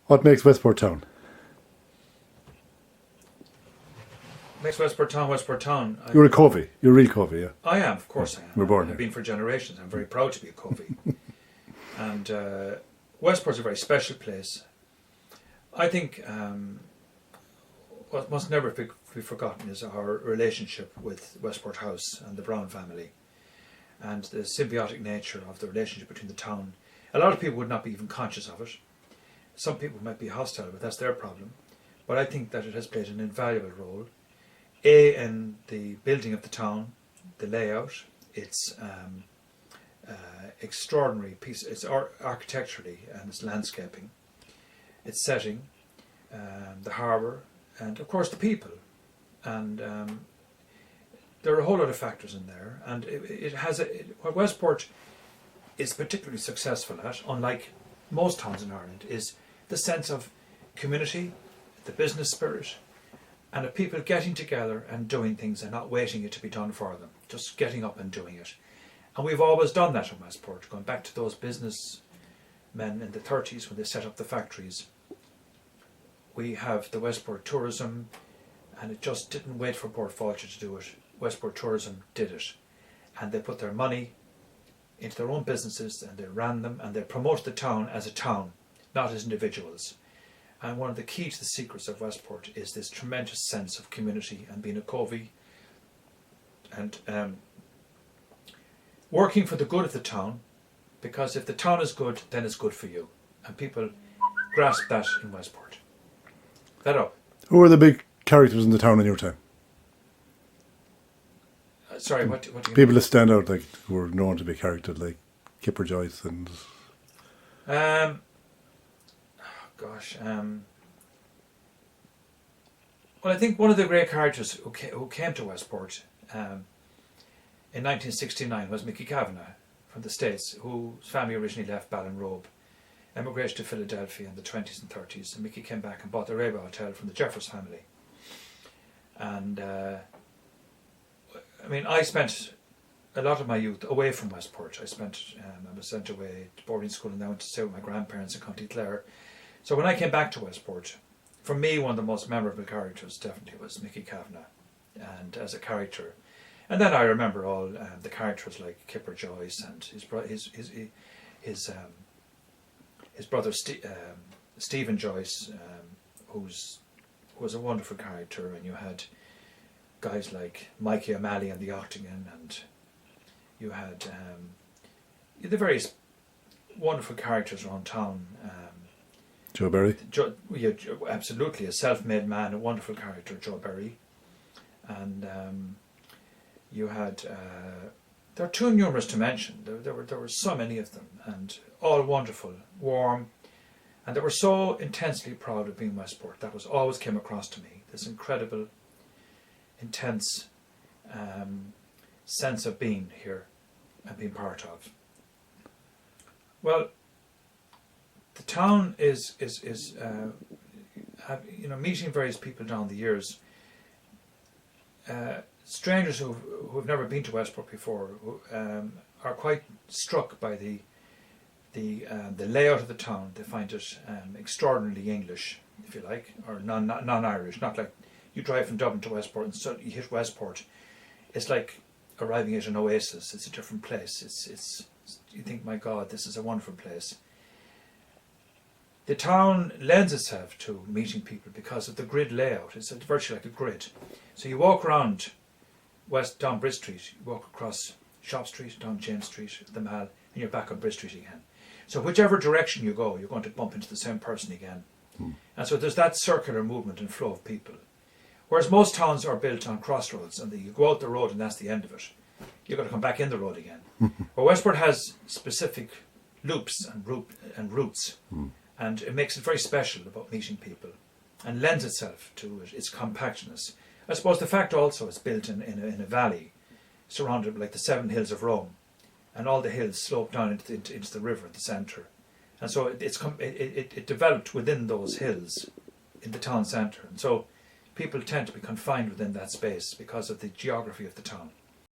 What makes Westport Town? Makes Westport Town Westport Town. You're a Covey. You're a real Covey, yeah. I am, of course I am. We're born I've here. been for generations. I'm very proud to be a Covey. And Westport's a very special place. I think what must never be forgotten is our relationship with Westport House and the Brown family, and the symbiotic nature of the relationship between the town. A lot of people would not be even conscious of it. Some people might be hostile, but that's their problem. But I think that it has played an invaluable role, in the building of the town, the layout, its extraordinary piece, its architecturally and its landscaping, its setting, the harbour, and of course the people. And there are a whole lot of factors in there, and it has what Westport is particularly successful at, unlike most towns in Ireland, is the sense of community, the business spirit, and of people getting together and doing things and not waiting it to be done for them, just getting up and doing it. And we've always done that in Westport, going back to those business men in the 30s when they set up the factories. We have the Westport Tourism, and it just didn't wait for Port Falcher to do it. Westport Tourism did it, and they put their money into their own businesses, and they ran them, and they promoted the town as a town, not as individuals. And one of the key to the secrets of Westport is this tremendous sense of community and being a Covey, and working for the good of the town, because if the town is good, then it's good for you, and people grasp that in Westport. That up. Who are the big characters in the town in your time? Sorry, what do you People mean? that stand out, like who are known to be characters, like Kipper Joyce and. Well, I think one of the great characters who came to Westport in 1969 was Mickey Kavanagh from the States, whose family originally left Ballinrobe, emigrated to Philadelphia in the 20s and 30s, and Mickey came back and bought the Reba Hotel from the Jeffers family. And I spent a lot of my youth away from Westport. I was sent away to boarding school, and then went to stay with my grandparents in County Clare. So when I came back to Westport, for me, one of the most memorable characters definitely was Mickey Kavanagh, and as a character. And then I remember all the characters like Kipper Joyce and his brother Stephen Joyce, who was a wonderful character. And you had guys like Mikey O'Malley and the Octagon, and you had the various wonderful characters around town. Joe Berry? Absolutely, a self-made man, a wonderful character, Joe Berry. And you had, there are too numerous to mention. There were so many of them, and all wonderful, warm, and they were so intensely proud of being Westport. That was always came across to me, this incredible, intense sense of being here and being part of. Well, the town is meeting various people down the years, strangers who've never been to Westport before, are quite struck by the layout of the town. They find it extraordinarily English, if you like, or non-Irish. Not like you drive from Dublin to Westport and suddenly you hit Westport. It's like arriving at an oasis. It's a different place. It's you think, my God, this is a wonderful place. The town lends itself to meeting people because of the grid layout. It's virtually like a grid. So you walk around down Bridge Street, you walk across Shop Street, down James Street, the Mall, and you're back on Bridge Street again. So whichever direction you go, you're going to bump into the same person again. And so there's that circular movement and flow of people. Whereas most towns are built on crossroads, and you go out the road and that's the end of it. You've got to come back in the road again. Where Westport has specific loops and routes. And it makes it very special about meeting people, and lends itself to its compactness. I suppose the fact also it's built in a valley, surrounded like the 7 hills of Rome, and all the hills slope down into the river at the centre. And so it developed within those hills in the town centre. And so people tend to be confined within that space because of the geography of the town.